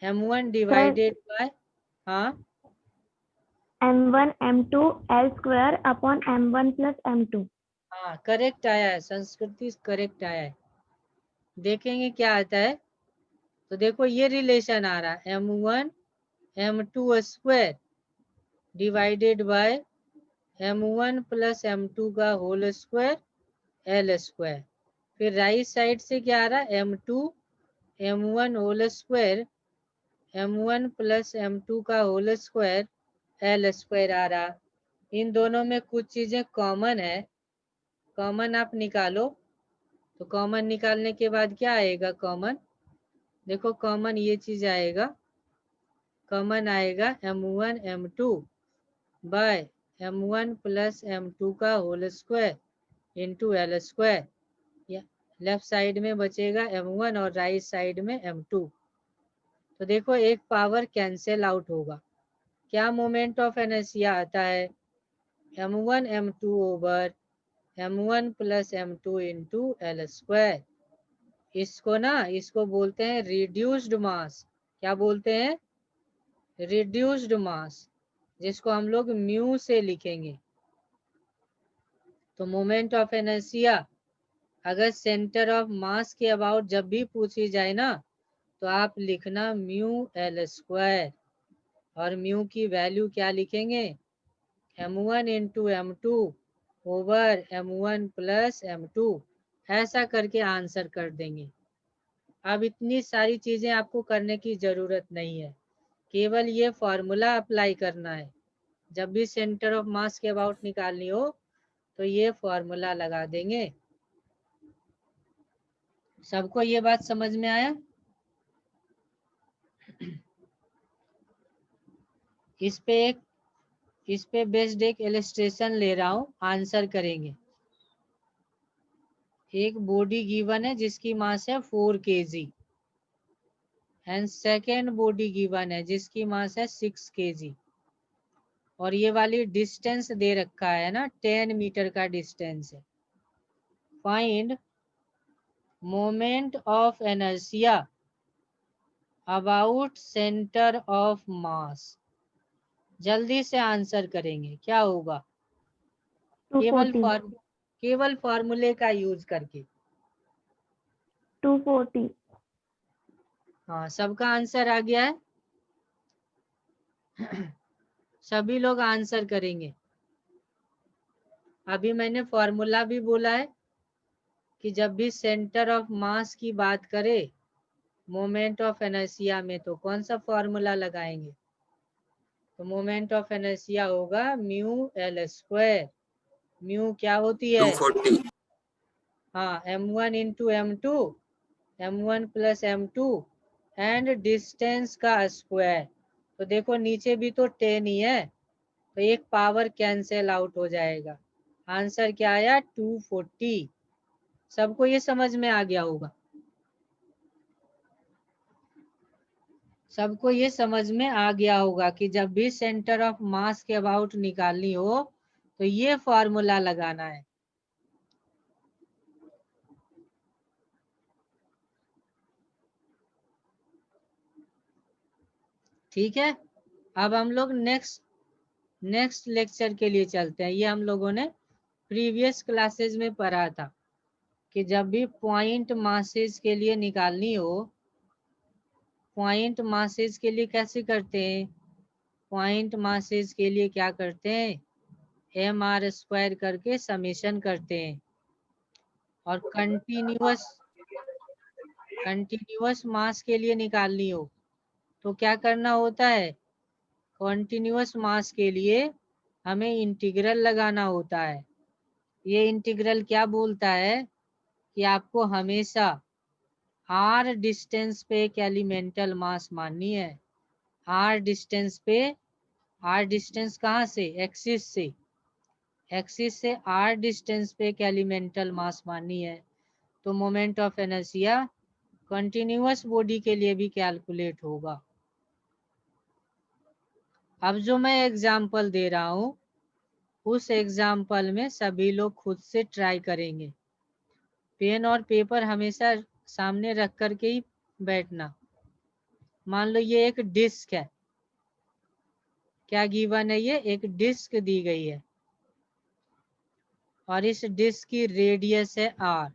m1 sir divided by, हाँ m1 m2 L square upon m1 plus m2। हाँ correct आया है, संस्कृति करेक्ट आया है। देखेंगे क्या आता है। तो देखो ये रिलेशन आ रहा है m1 m2 square divided by m1 plus m2 का होल स्क्वायर एल स्क्वायर। फिर राइट साइड से क्या आ रहा है m2 m1 whole square m1 plus m2 का होल स्क्वायर एल स्क्वायर आ रहा। इन दोनों में कुछ चीजें कॉमन है, कॉमन आप निकालो। तो कॉमन निकालने के बाद क्या आएगा कॉमन, देखो कॉमन ये चीज आएगा, कॉमन आएगा m1 m2 bye m1 plus m2 का whole square into L square. Left side में बचेगा m1 और राइट साइड में m2। तो देखो एक पावर कैंसिल आउट होगा। क्या मोमेंट ऑफ इनर्शिया आता है m1 m2 over m1 plus m2 into L square. इसको बोलते हैं रिड्यूस्ड मास। क्या बोलते हैं, रिड्यूस्ड मास, जिसको हम लोग म्यू से लिखेंगे। तो मोमेंट ऑफ इनर्शिया अगर सेंटर ऑफ मास के अबाउट जब भी पूछी जाए ना, तो आप लिखना म्यू एल स्क्वायर, और म्यू की वैल्यू क्या लिखेंगे m1 into m2 over m1 plus m2, ऐसा करके आंसर कर देंगे। अब इतनी सारी चीजें आपको करने की जरूरत नहीं है, केवल ये फॉर्मूला अप्लाई करना है। जब भी सेंटर ऑफ मास के अबाउट निकालनी हो तो ये फॉर्मूला लगा देंगे। सबको ये बात समझ में आया। इस पे बेस्ड एक इलस्ट्रेशन ले रहा हूं, आंसर करेंगे। एक बॉडी गिवन है जिसकी मास है 4 kg and second body given है जिसकी मास है 6 kg, और ये वाली डिस्टेंस दे रखा है ना 10 मीटर का डिस्टेंस है। Find moment of inertia about centre of mass. जल्दी से आंसर करेंगे, क्या होगा, केवल 240 केवल फॉर्मूले का यूज करके। 240। हाँ सबका आंसर आ गया है। सभी लोग आंसर करेंगे। अभी मैंने फॉर्मूला भी बोला है कि जब भी सेंटर ऑफ मास की बात करें मोमेंट ऑफ इनर्शिया में, तो कौन सा फॉर्मूला लगाएंगे। तो मोमेंट ऑफ इनर्शिया होगा म्यू एल स्क्वायर। म्यू क्या होती है, 240। हाँ m1 into m2, m1 plus m2 and distance का स्क्वायर। तो देखो नीचे भी तो 10 ही है, तो एक पावर कैंसिल आउट हो जाएगा। आंसर क्या आया 240। सबको ये समझ में आ गया होगा, सबको ये समझ में आ गया होगा कि जब भी सेंटर ऑफ मास के अबाउट निकालनी हो तो ये फॉर्मूला लगाना है। ठीक है, अब हम लोग नेक्स्ट लेक्चर के लिए चलते हैं। ये हम लोगों ने प्रीवियस क्लासेस में पढ़ा था कि जब भी पॉइंट मासेस के लिए निकालनी हो, पॉइंट मासेस के लिए कैसे करते हैं, पॉइंट मासेस के लिए क्या करते हैं mr स्क्वायर करके समेशन करते हैं। और कंटिन्यूअस मास के लिए निकालनी हो तो क्या करना होता है, कंटिन्यूअस मास के लिए हमें इंटीग्रल लगाना होता है। ये इंटीग्रल क्या बोलता है कि आपको हमेशा r डिस्टेंस पे एक एलिमेंटल मास माननी है। r डिस्टेंस पे, r डिस्टेंस कहाँ से, एक्सिस से, एक्सिस से r डिस्टेंस पे एक एलिमेंटल मास माननी है। तो moment of inertia continuous body के लिए भी कैलकुलेट होगा। अब जो मैं एग्जाम्पल दे रहा हूँ उस एग्जाम्पल में सभी लोग खुद से ट्राई करेंगे। पेन और पेपर हमेशा सामने रख कर के ही बैठना। मान लो ये एक डिस्क है, क्या गिवन है, ये एक डिस्क दी गई है और इस डिस्क की रेडियस है r,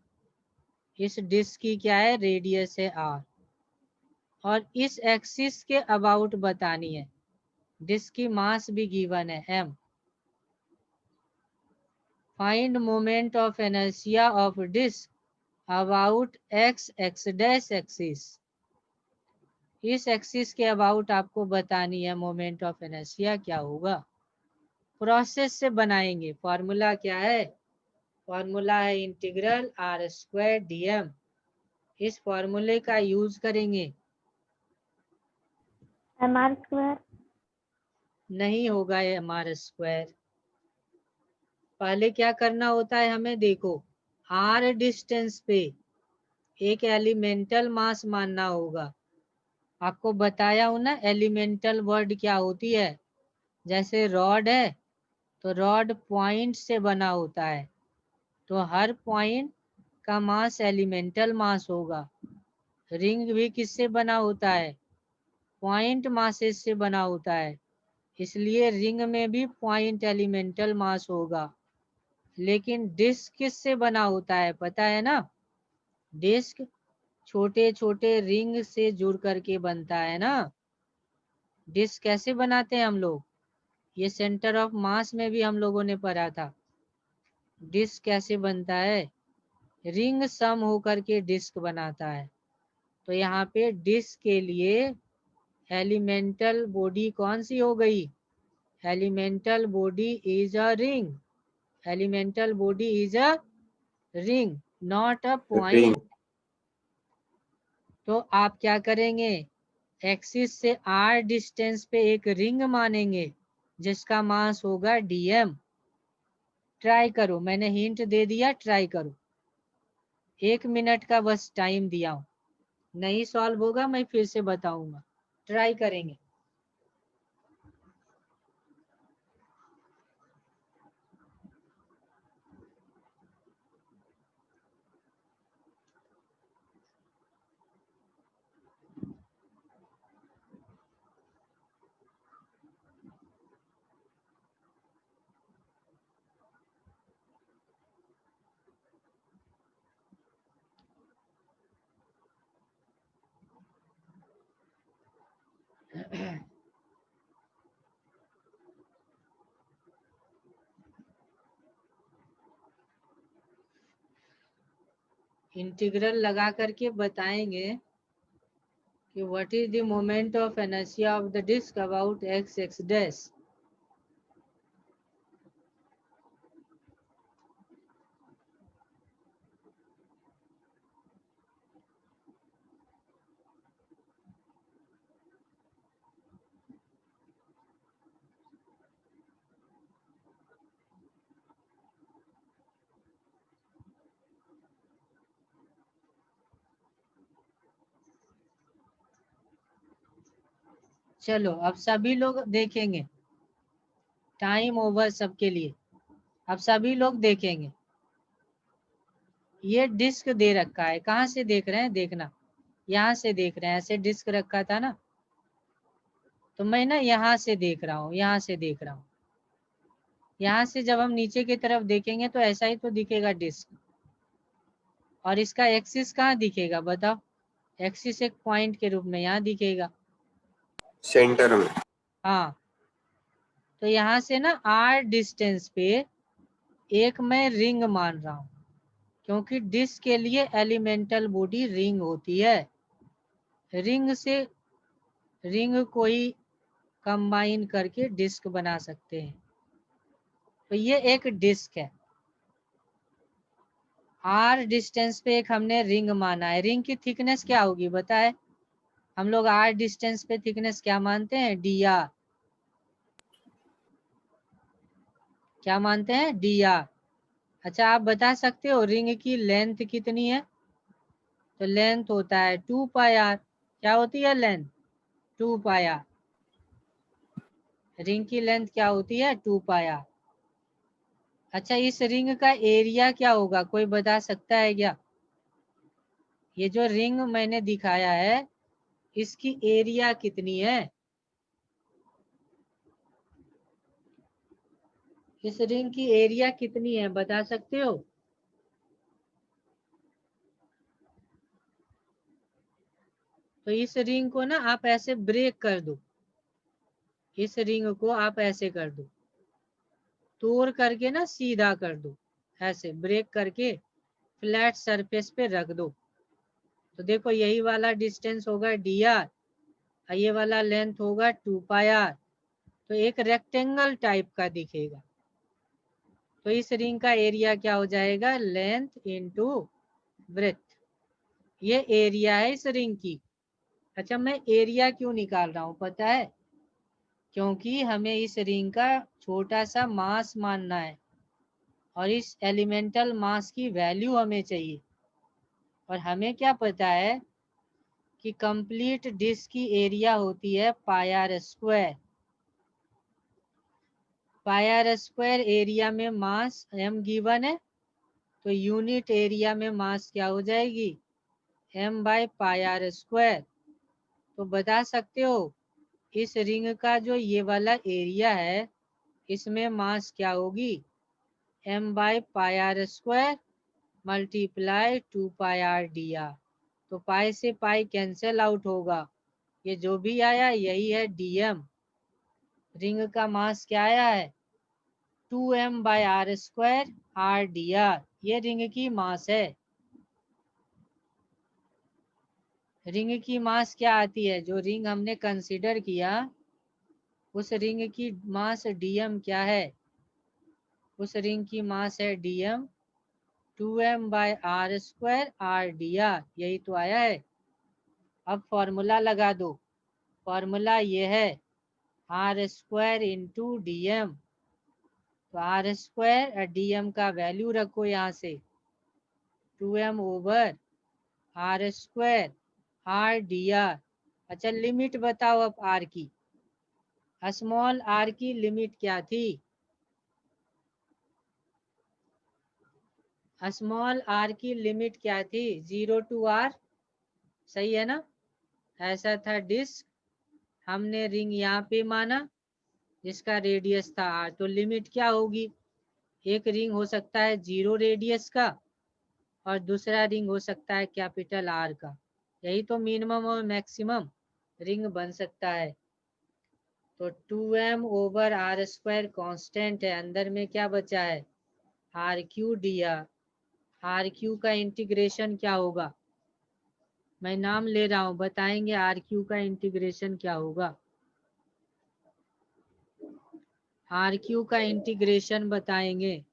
इस डिस्क की क्या है, रेडियस है r, और इस एक्सिस के अबाउट बतानी है। डिस्क की मास भी गिवन है m। Find moment of inertia of disc about x dash axis. इस एक्सिस के अबाउट आपको बतानी है मोमेंट ऑफ इनर्शिया क्या होगा। प्रोसेस से बनाएंगे। फॉर्मूला क्या है, फॉर्मूला है इंटीग्रल r स्क्वायर dm। इस फॉर्मूले का यूज करेंगे। mr स्क्वायर नहीं होगा ये mr स्क्वायर। पहले क्या करना होता है हमें, देखो r डिस्टेंस पे एक एलिमेंटल मास मानना होगा। आपको बताया हूं ना एलिमेंटल वर्ड क्या होती है। जैसे रॉड है तो रॉड पॉइंट से बना होता है, तो हर पॉइंट का मास एलिमेंटल मास होगा। रिंग भी किससे बना होता है, पॉइंट मासेस से बना होता है, इसलिए रिंग में भी पॉइंट एलिमेंटल मास होगा। लेकिन डिस्क किससे बना होता है पता है ना, डिस्क छोटे छोटे रिंग से जुड़ करके बनता है ना। डिस्क कैसे बनाते हैं हम लोग, ये सेंटर ऑफ मास में भी हम लोगों ने पढ़ा था। डिस्क कैसे बनता है, रिंग सम होकर के डिस्क बनाता है। तो यहाँ पे डिस्क के लिए एलिमेंटल बॉडी कौन सी हो गई, elemental body is a ring, elemental body is a ring not a ring. Point. तो आप क्या करेंगे, एक्सिस से r डिस्टेंस पे एक रिंग मानेंगे जिसका मास होगा dm। ट्राई करो, मैंने हिंट दे दिया, ट्राई करो। 1 मिनट का बस टाइम दिया हूं, नहीं सॉल्व होगा मैं फिर से बताऊंगा, ट्राई करेंगे। इंटीग्रल लगा करके बताएंगे कि what is the moment of inertia of the disc about x dash. चलो अब सभी लोग देखेंगे, टाइम ओवर सबके लिए। अब सभी लोग देखेंगे, ये डिस्क दे रखा है, कहाँ से देख रहे हैं, देखना यहाँ से देख रहे हैं, ऐसे डिस्क रखा था ना, तो मैं ना यहाँ से देख रहा हूँ, यहाँ से देख रहा हूँ। यहाँ से जब हम नीचे की तरफ देखेंगे तो ऐसा ही तो दिखेगा डिस्क। और इसका एक्सिस कहाँ दिखेगा बताओ, एक्सिस एक पॉइंट के रूप में यहाँ दिखेगा सेंटर में। हाँ, तो यहाँ से ना r डिस्टेंस पे एक मैं रिंग मान रहा हूँ, क्योंकि डिस्क के लिए एलिमेंटल बॉडी रिंग होती है। रिंग से रिंग को ही कंबाइन करके डिस्क बना सकते हैं। तो ये एक डिस्क है, r डिस्टेंस पे एक हमने रिंग माना है। रिंग की थिकनेस क्या होगी बताए, हम लोग r डिस्टेंस पे थिकनेस क्या मानते हैं, dr। क्या मानते हैं, dr। अच्छा आप बता सकते हो रिंग की लेंथ कितनी है, तो लेंथ होता है 2 पाई r। क्या होती है लेंथ, 2 पाई r। रिंग की लेंथ क्या होती है, 2 पाई r। अच्छा इस रिंग का एरिया क्या होगा, कोई बता सकता है क्या, ये जो रिंग मैंने दिखाया है इसकी एरिया कितनी है? इस रिंग की एरिया कितनी है बता सकते हो? तो इस रिंग को ना आप ऐसे ब्रेक कर दो, इस रिंग को आप ऐसे कर दो, तोड़ करके ना सीधा कर दो, ऐसे ब्रेक करके फ्लैट सरफेस पे रख दो। तो देखो यही वाला डिस्टेंस होगा dr और ये वाला लेंथ होगा 2πr। तो एक रेक्टेंगल टाइप का दिखेगा। तो इस रिंग का एरिया क्या हो जाएगा? Length into breadth. ये एरिया है इस रिंग की। अच्छा, मैं एरिया क्यों निकाल रहा हूँ पता है? क्योंकि हमें इस रिंग का छोटा सा मास मानना है और इस एलिमेंटल मास की वैल्यू हमें चाहिए। और हमें क्या पता है कि कंप्लीट डिस्क की एरिया होती है pi square. Pi square area में मास m गिवन है, तो यूनिट एरिया में मास क्या हो जाएगी? m by pi square. तो बता सकते हो इस रिंग का जो ये वाला एरिया है इसमें मास क्या होगी? m by pi square multiply 2πr dr। तो पाई से पाई कैंसिल आउट होगा, ये जो भी आया यही है dm। रिंग का मास क्या आया है? 2m by R square r dr। ये रिंग की मास है। रिंग की मास क्या आती है? जो रिंग हमने कंसीडर किया उस रिंग की मास dm क्या है? उस रिंग की मास है dm 2m by R square r dr। यही तो आया है। अब फॉर्मूला लगा दो। फॉर्मूला ये है आर स्क्वायर इंटू dm। तो आर स्क्वायर और dm का वैल्यू रखो यहाँ से 2m over R square r dr। अच्छा, लिमिट बताओ अब r की। स्मॉल r की लिमिट क्या थी? स्मॉल r की लिमिट क्या थी? 0 to r, सही है ना? ऐसा था डिस्क, हमने रिंग यहाँ पे माना जिसका रेडियस था r। तो लिमिट क्या होगी? एक रिंग हो सकता है 0 रेडियस का और दूसरा रिंग हो सकता है कैपिटल R का। यही तो मिनिमम और मैक्सिमम रिंग बन सकता है। तो 2m over R square constant है, अंदर में क्या बचा है? R cube dr। R cube का इंटीग्रेशन क्या होगा? मैं नाम ले रहा हूँ, बताएंगे आर क्यू का इंटीग्रेशन क्या होगा। आर क्यू का इंटीग्रेशन बताएंगे।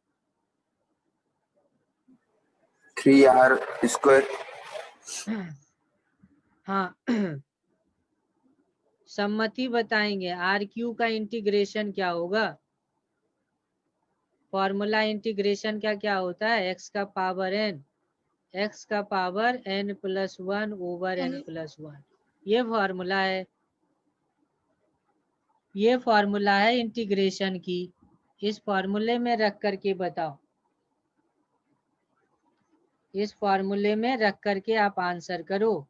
3r स्क्वायर हाँ सम्मति बताएंगे। आर क्यू का इंटीग्रेशन क्या होगा? फॉर्मूला इंटीग्रेशन का क्या होता है? x का पावर n, x का पावर n+1 ओवर n+1। ये फॉर्मूला है, ये फॉर्मूला है इंटीग्रेशन की। इस फॉर्मूले में रख करके बताओ, इस फॉर्मूले में रख करके आप आंसर करो।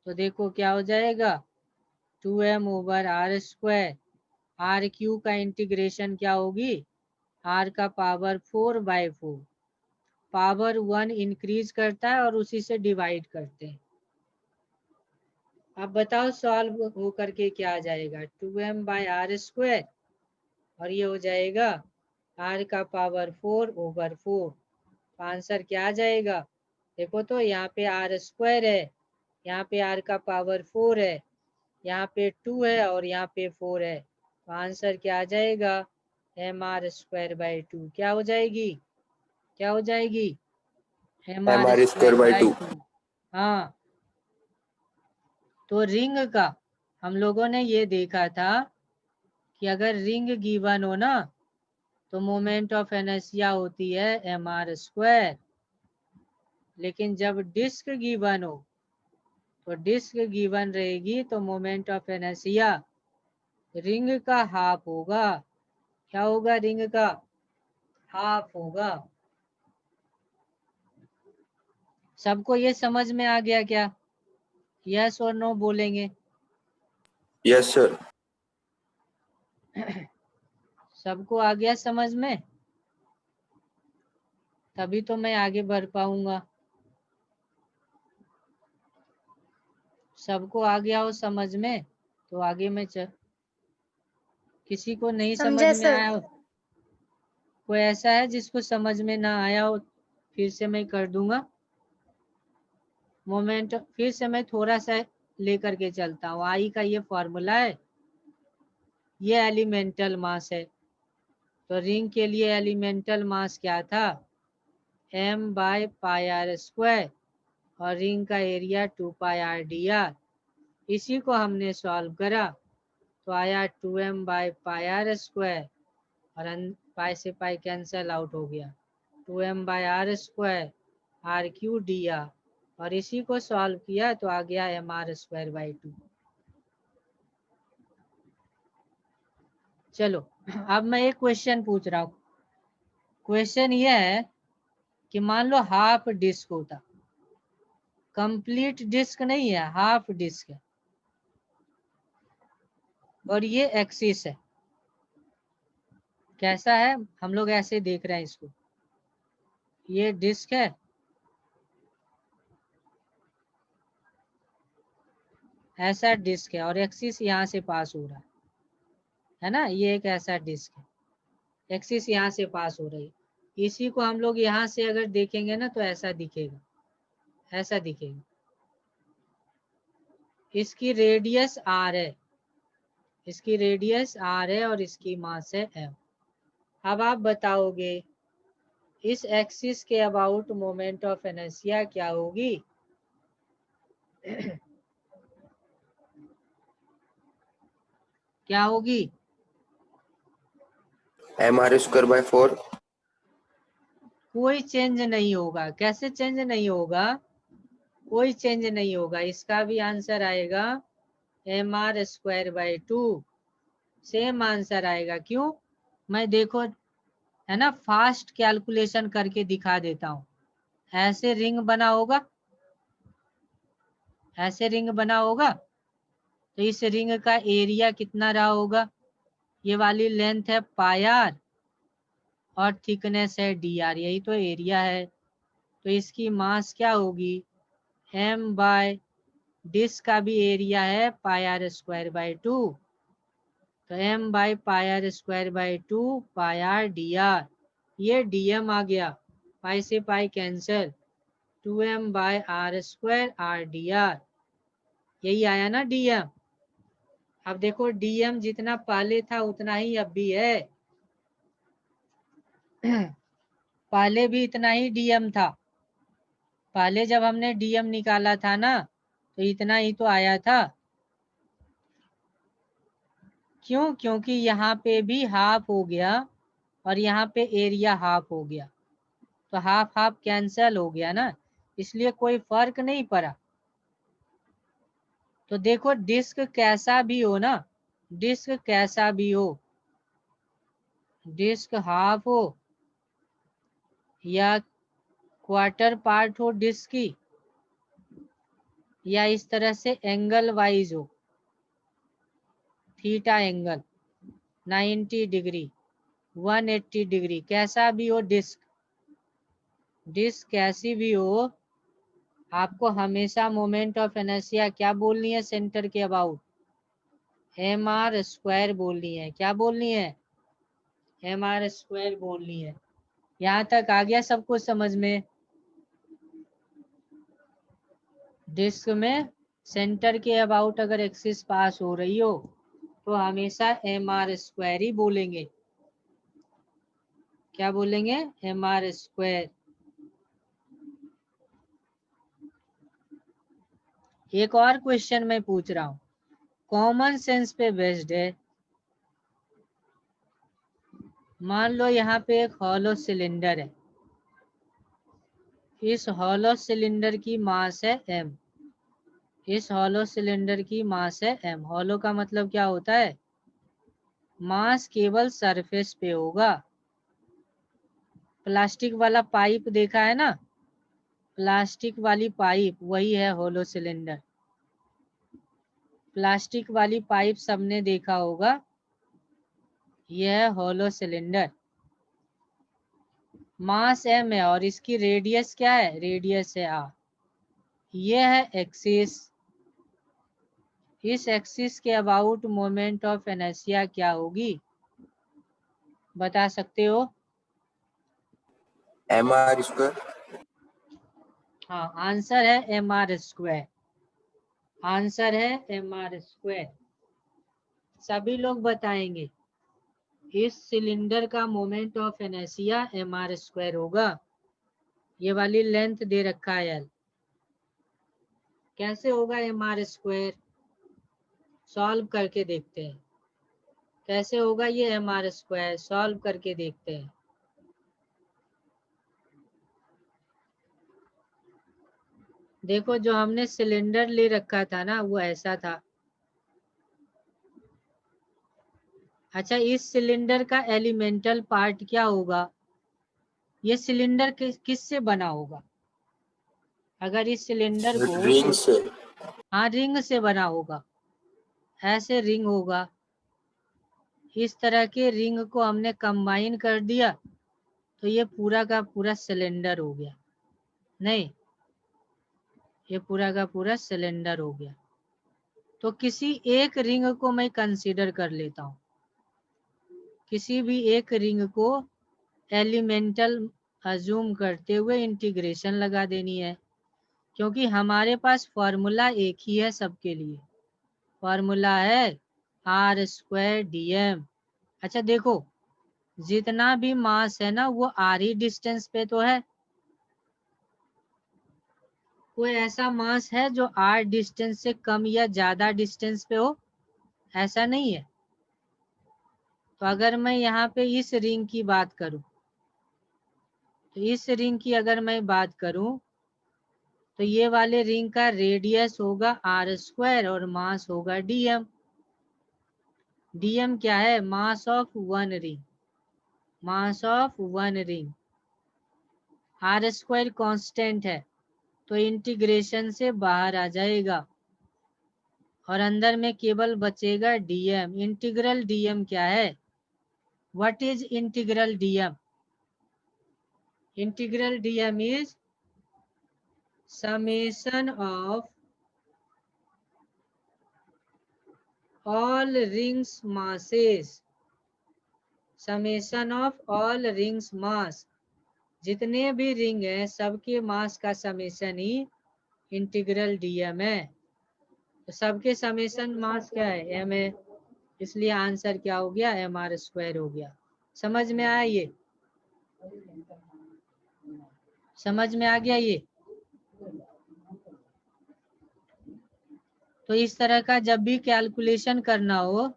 तो देखो क्या हो जाएगा? 2m over R square, R cube का इंटीग्रेशन क्या होगी? r का पावर 4/4। पावर 1 इंक्रीज करता है और उसी से डिवाइड करते हैं। अब बताओ सॉल्व हो करके क्या आ जाएगा? 2m बाय आर स्क्वायर और ये हो जाएगा r का पावर 4 ओवर 4। तो आंसर क्या आ जाएगा? देखो तो यहाँ पे आर स्क्वायर है, यहाँ पे r का पावर 4 है, यहाँ पे 2 है और यहाँ पे 4 है। तो आंसर क्या आ जाएगा? mr²/2। क्या हो जाएगी? क्या हो जाएगी? mr square by 2। mr²/2। हाँ, तो रिंग का हम लोगों ने ये देखा था कि अगर रिंग गिवन हो ना तो मोमेंट ऑफ इनर्शिया होती है mr²। लेकिन जब डिस्क गिवन हो तो डिस्क गिवन रहेगी तो मोमेंट ऑफ इनर्शिया रिंग का हाफ होगा। क्या होगा? रिंग का हाफ होगा। सबको ये समझ में आ गया क्या? यस और नो बोलेंगे। Yes, sir. सबको आ गया समझ में? तभी तो मैं आगे बढ़ पाऊंगा। सबको आ गया हो समझ में तो आगे में किसी को नहीं समझ समझा में सर। आया हो, कोई ऐसा है जिसको समझ में ना आया हो, फिर से मैं कर दूंगा। मोमेंट फिर से मैं थोड़ा सा लेकर के चलता हूँ। आई का ये फॉर्मूला है, ये एलिमेंटल मास है। तो रिंग के लिए एलिमेंटल मास क्या था? m/πr², और रिंग का एरिया 2πr/dr। इसी को हमने सॉल्व करा तो आया 2m/πr², और पाई से पाई कैंसल आउट हो गया, 2m/r², r3dr, और इसी को सॉल्व किया तो आ गया mr²/2। चलो अब मैं एक क्वेश्चन पूछ रहा हूँ। क्वेश्चन ये है कि मान लो हाफ डिस्क होता, कंप्लीट डिस्क नहीं है, हाफ डिस्क है, और ये एक्सिस है। कैसा है? हम लोग ऐसे देख रहे हैं इसको, ये डिस्क है, ऐसा डिस्क है, और एक्सिस यहाँ से पास हो रहा है ना, ये एक ऐसा डिस्क है, एक्सिस यहाँ से पास हो रही है। इसी को हम लोग यहाँ से अगर देखेंगे ना तो ऐसा दिखेगा, ऐसा दिखेगा। इसकी रेडियस r है, इसकी रेडियस r है, और इसकी मास है m। अब आप बताओगे इस एक्सिस के अबाउट मोमेंट ऑफ इनर्शिया क्या होगी? क्या होगी? mr²/4. कोई चेंज नहीं होगा। कैसे चेंज नहीं होगा? कोई चेंज नहीं होगा। इसका भी आंसर आएगा mr²/2, सेम आंसर आएगा। क्यों? मैं देखो है ना, फास्ट कैलकुलेशन करके दिखा देता हूँ। ऐसे रिंग बना होगा, ऐसे रिंग बना होगा, तो इस रिंग का एरिया कितना रहा होगा? ये वाली लेंथ है πr और थिकनेस है dr, यही तो एरिया है। तो इसकी मास क्या होगी? m/, डिस्क का भी एरिया है πr²/2, तो m/πr²/2 πr/dr। ये dm आ गया, पाई से पाई कैंसल, 2m/r²/dr, यही आया ना dm। अब देखो dm जितना पहले था उतना ही अब भी है, पहले भी इतना ही dm था। पहले जब हमने dm निकाला था ना तो इतना ही तो आया था। क्यों? क्योंकि यहाँ पे भी हाफ हो गया और यहाँ पे एरिया हाफ हो गया, तो हाफ हाफ कैंसल हो गया ना, इसलिए कोई फर्क नहीं पड़ा। तो देखो डिस्क कैसा भी हो ना, डिस्क कैसा भी हो, डिस्क हाफ हो या क्वार्टर पार्ट हो डिस्क की, या इस तरह से एंगल वाइज हो, थीटा एंगल 90 डिग्री 180 डिग्री, कैसा भी हो डिस्क, डिस्क कैसी भी हो, आपको हमेशा मोमेंट ऑफ इनर्शिया क्या बोलनी है? सेंटर के अबाउट mr² बोलनी है। क्या बोलनी है? mr² बोलनी है। यहाँ तक आ गया सबको समझ में? डिस्क में सेंटर के अबाउट अगर एक्सिस पास हो रही हो तो हमेशा mr² ही बोलेंगे। क्या बोलेंगे? mr²। एक और क्वेश्चन मैं पूछ रहा हूँ, कॉमन सेंस पे बेस्ड है। मान लो यहाँ पे एक हॉलो सिलेंडर है, इस हॉलो सिलेंडर की मास है m, इस हॉलो सिलेंडर की मास है m। हॉलो का मतलब क्या होता है? मास केवल सरफेस पे होगा। प्लास्टिक वाला पाइप देखा है ना, प्लास्टिक वाली पाइप, वही है हॉलो सिलेंडर। प्लास्टिक वाली पाइप सबने देखा होगा, यह है हॉलो सिलेंडर। मास m है और इसकी रेडियस क्या है, रेडियस है r। यह है एक्सिस। इस एक्सिस के अबाउट मोमेंट ऑफ इनर्शिया क्या होगी, बता सकते हो? mr square। हाँ, आंसर है mr स्क्वायर। आंसर है mr स्क्वायर। सभी लोग बताएंगे इस सिलेंडर का moment of inertia mr square होगा। ये वाली लेंथ दे रखा है l, कैसे होगा mr स्क्वायर, सॉल्व करके देखते हैं कैसे होगा ये mr स्क्वायर, सॉल्व करके देखते हैं। देखो जो हमने सिलेंडर ले रखा था ना वो ऐसा था। अच्छा, इस सिलेंडर का एलिमेंटल पार्ट क्या होगा, ये सिलेंडर किस से बना होगा? अगर इस सिलेंडर को रिंग से। हाँ, रिंग से बना होगा। ऐसे रिंग होगा, इस तरह के रिंग को हमने कंबाइन कर दिया तो ये पूरा का पूरा सिलेंडर हो गया। नहीं, ये पूरा का पूरा सिलेंडर हो गया। तो किसी एक रिंग को मैं कंसीडर कर लेता हूँ, किसी भी एक रिंग को एलिमेंटल अज्यूम करते हुए इंटीग्रेशन लगा देनी है, क्योंकि हमारे पास फॉर्मूला एक ही है सबके लिए। फॉर्मूला है आर स्क्वायर dm। अच्छा देखो, जितना भी मास है ना वो आर ही डिस्टेंस पे तो है। कोई ऐसा मास है जो आर डिस्टेंस से कम या ज्यादा डिस्टेंस पे हो, ऐसा नहीं है। तो अगर मैं यहाँ पे इस रिंग की बात करूं, तो इस रिंग की अगर मैं बात करूं तो ये वाले रिंग का रेडियस होगा आर स्क्वायर और मास होगा dm। dm क्या है, mass of one ring, mass of one ring. R square constant है तो इंटीग्रेशन से बाहर आ जाएगा और अंदर में केवल बचेगा dm। इंटीग्रल dm क्या है, what is integral dm? Integral dm is summation of all rings masses, summation of all rings mass। जितने भी रिंग हैं सबके मास का समेशन ही इंटीग्रल dm है। तो सबके समेशन मास क्या है, m है, इसलिए आंसर क्या हो गया, mr स्क्वायर हो गया। समझ में आया ये, समझ में आ गया ये? तो इस तरह का जब भी कैलकुलेशन करना हो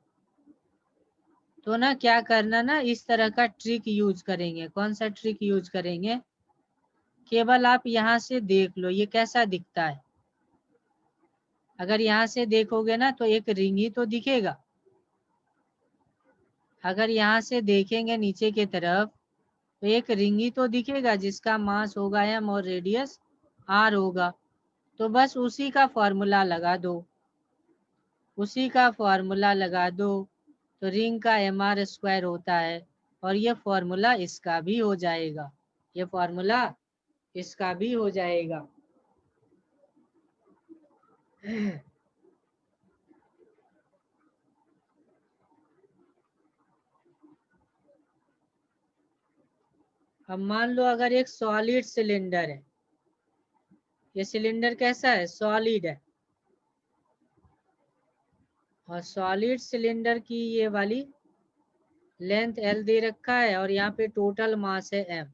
तो ना क्या करना ना, इस तरह का ट्रिक यूज करेंगे। कौन सा ट्रिक यूज करेंगे, केवल आप यहाँ से देख लो ये कैसा दिखता है। अगर यहाँ से देखोगे ना तो एक रिंग ही तो दिखेगा। अगर यहाँ से देखेंगे नीचे की तरफ तो एक रिंग ही तो दिखेगा जिसका मास होगा m और रेडियस r होगा। तो बस उसी का फॉर्मूला लगा दो, उसी का फॉर्मूला लगा दो। तो रिंग का mr स्क्वायर होता है और ये फॉर्मूला इसका भी हो जाएगा, ये फॉर्मूला इसका भी हो जाएगा। अब मान लो अगर एक सॉलिड सिलेंडर है, ये सिलेंडर कैसा है, सॉलिड है, और सॉलिड सिलेंडर की ये वाली लेंथ l दे रखा है और यहाँ पे टोटल मास है m।